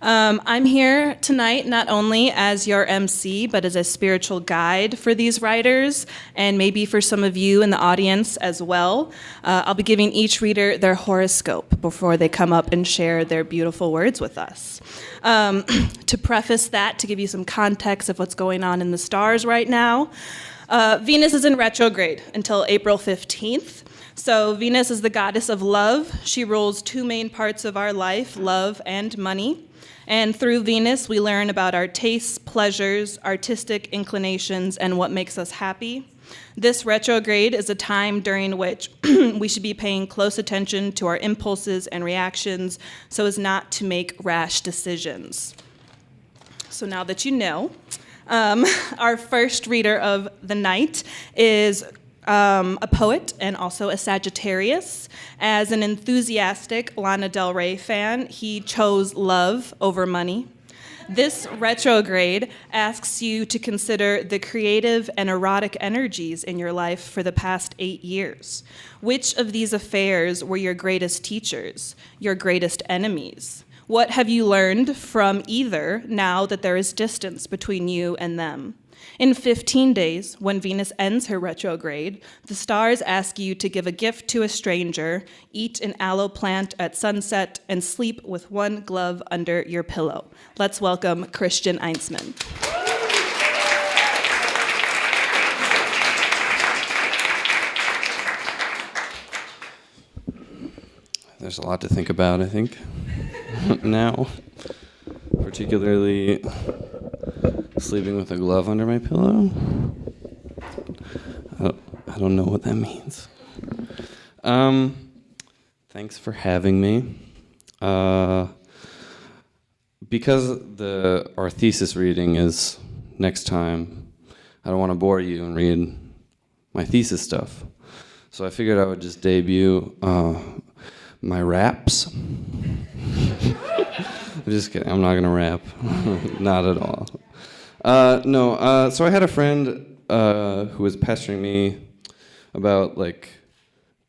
I'm here tonight not only as your MC, but as a spiritual guide for these writers, and maybe for some of you in the audience as well. I'll be giving each reader their horoscope before they come up and share their beautiful words with us. To preface that, to give you some context of what's going on in the stars right now, Venus is in retrograde until April 15th. So Venus is the goddess of love. She rules two main parts of our life, love and money. And through Venus, we learn about our tastes, pleasures, artistic inclinations, and what makes us happy. This retrograde is a time during which we should be paying close attention to our impulses and reactions so as not to make rash decisions. So now that you know, our first reader of the night is a poet and also a Sagittarius. As an enthusiastic Lana Del Rey fan, he chose love over money. This retrograde asks you to consider the creative and erotic energies in your life for the past 8 years. Which of these affairs were your greatest teachers, your greatest enemies? What have you learned from either now that there is distance between you and them? In 15 days, when Venus ends her retrograde, the stars ask you to give a gift to a stranger, eat an aloe plant at sunset, and sleep with one glove under your pillow. Let's welcome Kristian Einstman. There's a lot to think about, I think, now, particularly sleeping with a glove under my pillow. I don't know what that means. Thanks for having me. Because our thesis reading is next time, I don't want to bore you and read my thesis stuff. So I figured I would just debut my raps. I'm just kidding, I'm not going to rap. Not at all. So I had a friend who was pestering me about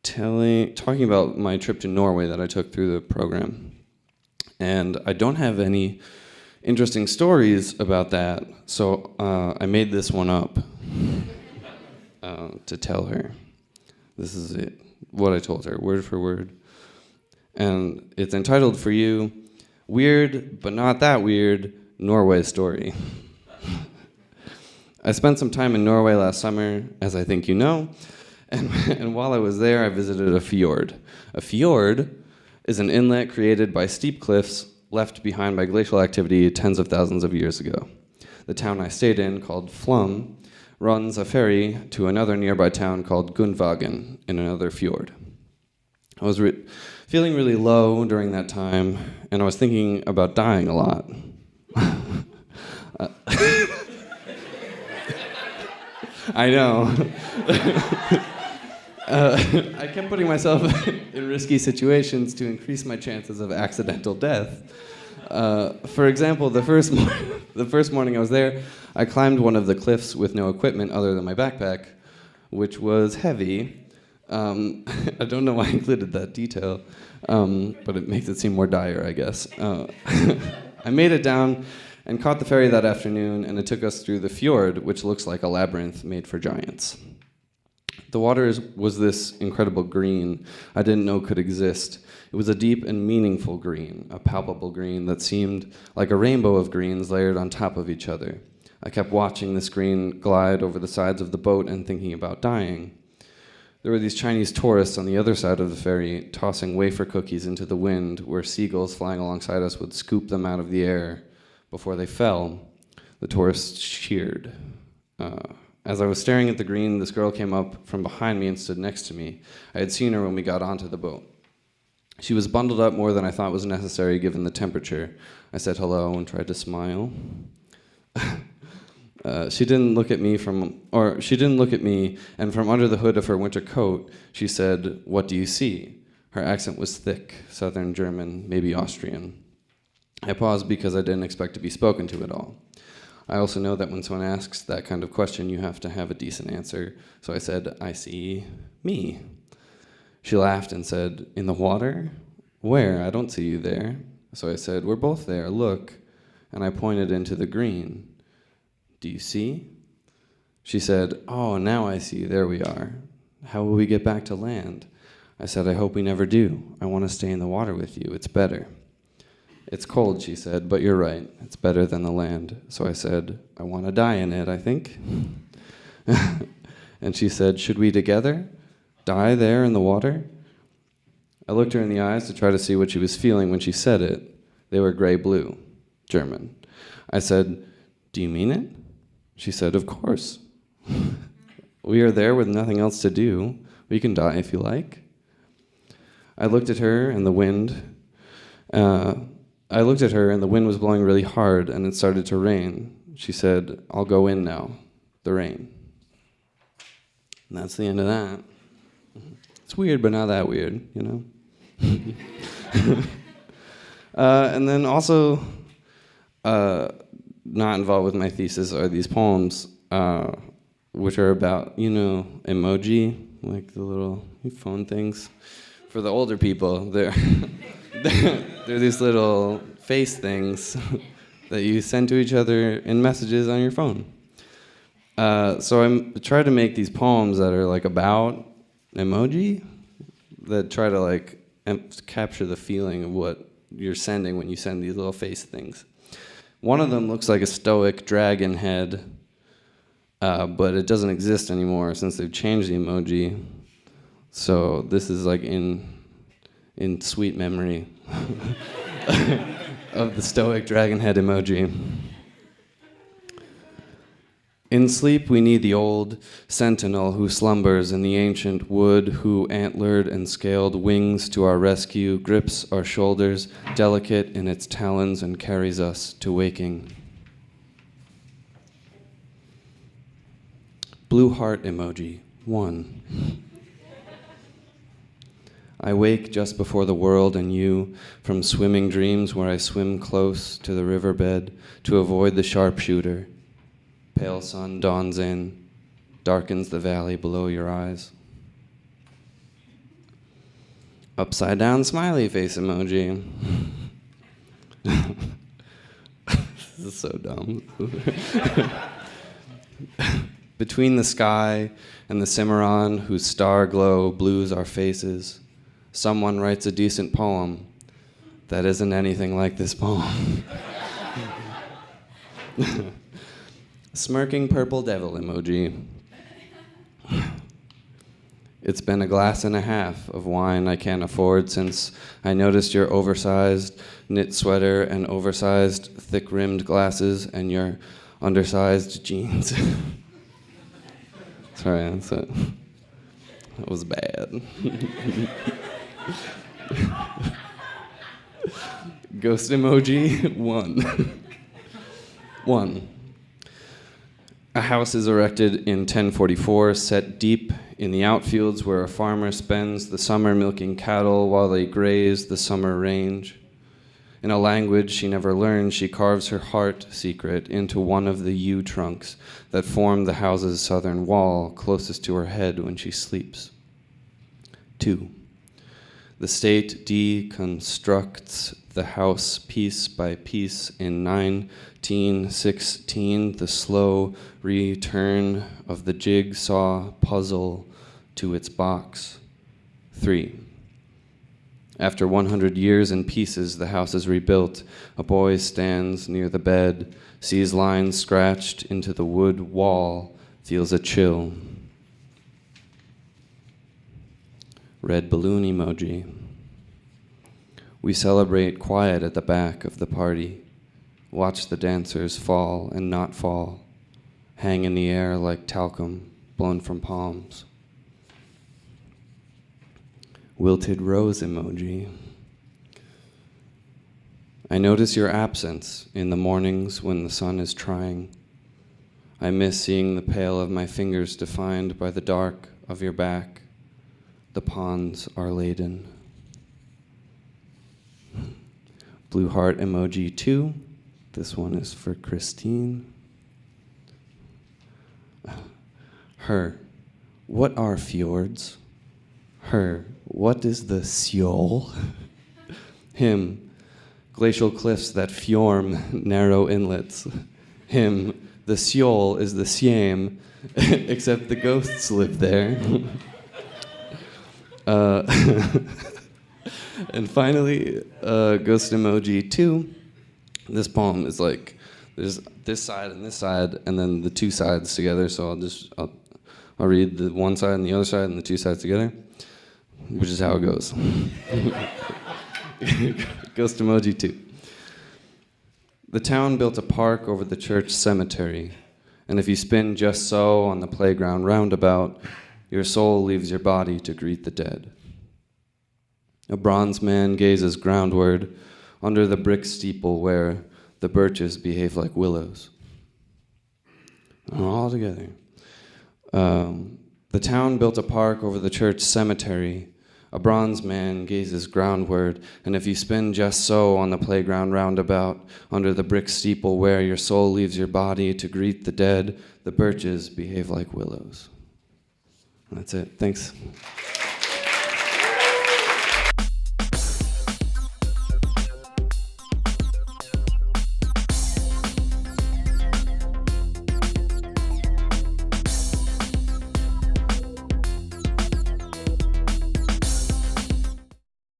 talking about my trip to Norway that I took through the program. And I don't have any interesting stories about that, so I made this one up to tell her. This is it, what I told her, word for word. And it's entitled for you, Weird But Not That Weird, Norway Story. I spent some time in Norway last summer, as I think you know, and while I was there, I visited a fjord. A fjord is an inlet created by steep cliffs left behind by glacial activity tens of thousands of years ago. The town I stayed in, called Flum, runs a ferry to another nearby town called Gundvagen in another fjord. I was feeling really low during that time, and I was thinking about dying a lot. I know. I kept putting myself in risky situations to increase my chances of accidental death. For example, the first morning I was there, I climbed one of the cliffs with no equipment other than my backpack, which was heavy. I don't know why I included that detail, but it makes it seem more dire, I guess. I made it down and caught the ferry that afternoon, and it took us through the fjord, which looks like a labyrinth made for giants. The water was this incredible green I didn't know could exist. It was a deep and meaningful green, a palpable green that seemed like a rainbow of greens layered on top of each other. I kept watching this green glide over the sides of the boat and thinking about dying. There were these Chinese tourists on the other side of the ferry tossing wafer cookies into the wind where seagulls flying alongside us would scoop them out of the air. Before they fell, the tourists cheered. As I was staring at the green, this girl came up from behind me and stood next to me. I had seen her when we got onto the boat. She was bundled up more than I thought was necessary given the temperature. I said hello and tried to smile. She didn't look at me, and from under the hood of her winter coat, she said, "What do you see?" Her accent was thick, Southern German, maybe Austrian. I paused because I didn't expect to be spoken to at all. I also know that when someone asks that kind of question, you have to have a decent answer. So I said, "I see me." She laughed and said, "In the water? Where? I don't see you there." So I said, "We're both there, look." And I pointed into the green. "Do you see?" She said, "Oh, now I see, there we are. How will we get back to land?" I said, "I hope we never do. I want to stay in the water with you, it's better." "It's cold," she said, "but you're right, it's better than the land." So I said, "I want to die in it, I think." And she said, "Should we together die there in the water?" I looked her in the eyes to try to see what she was feeling when she said it. They were gray-blue, German. I said, "Do you mean it?" She said, "Of course. We are there with nothing else to do. We can die if you like." I looked at her and the wind. The wind was blowing really hard, and it started to rain. She said, "I'll go in now, the rain." And that's the end of that. It's weird, but not that weird, you know? And then also, not involved with my thesis are these poems, which are about, emoji, like the little phone things. For the older people, they're these little face things that you send to each other in messages on your phone. So I try to make these poems that are like about emoji, that try to capture the feeling of what you're sending when you send these little face things. One of them looks like a stoic dragon head, but it doesn't exist anymore since they've changed the emoji. So this is like in sweet memory of the stoic dragon head emoji. In sleep we need the old sentinel who slumbers in the ancient wood, who antlered and scaled wings to our rescue, grips our shoulders, delicate in its talons, and carries us to waking. Blue heart emoji, 1. I wake just before the world and you, from swimming dreams where I swim close to the riverbed to avoid the sharpshooter. Pale sun dawns in, darkens the valley below your eyes. Upside down smiley face emoji. This is so dumb. Between the sky and the Cimarron whose star glow blues our faces, someone writes a decent poem that isn't anything like this poem. Smirking purple devil emoji. It's been a glass and a half of wine I can't afford since I noticed your oversized knit sweater and oversized thick-rimmed glasses and your undersized jeans. Sorry, that was bad. Ghost emoji, 1. 1. A house is erected in 1044, set deep in the outfields where a farmer spends the summer milking cattle while they graze the summer range. In a language she never learned, she carves her heart secret into one of the yew trunks that form the house's southern wall, closest to her head when she sleeps. 2. The state deconstructs the house piece by piece in 1916, the slow return of the jigsaw puzzle to its box. 3. After 100 years in pieces, the house is rebuilt. A boy stands near the bed, sees lines scratched into the wood wall, feels a chill. Red balloon emoji. We celebrate quiet at the back of the party, watch the dancers fall and not fall, hang in the air like talcum blown from palms. Wilted rose emoji. I notice your absence in the mornings when the sun is trying. I miss seeing the pale of my fingers defined by the dark of your back. The ponds are laden. Blue heart emoji 2. This one is for Christine. Her. What are fjords? Her. What is the Seoul? Him. glacial cliffs that fjorm narrow inlets. Him, the Seol is the Siem, except the ghosts live there. And finally, ghost emoji 2. This poem is like, there's this side, and then the two sides together. So I'll read the one side and the other side and the two sides together, which is how it goes. Ghost emoji 2. The town built a park over the church cemetery, and if you spin just so on the playground roundabout, your soul leaves your body to greet the dead. A bronze man gazes groundward under the brick steeple where the birches behave like willows. All together. The town built a park over the church cemetery. A bronze man gazes groundward, and if you spin just so on the playground roundabout, under the brick steeple where your soul leaves your body to greet the dead, the birches behave like willows. And that's it. Thanks.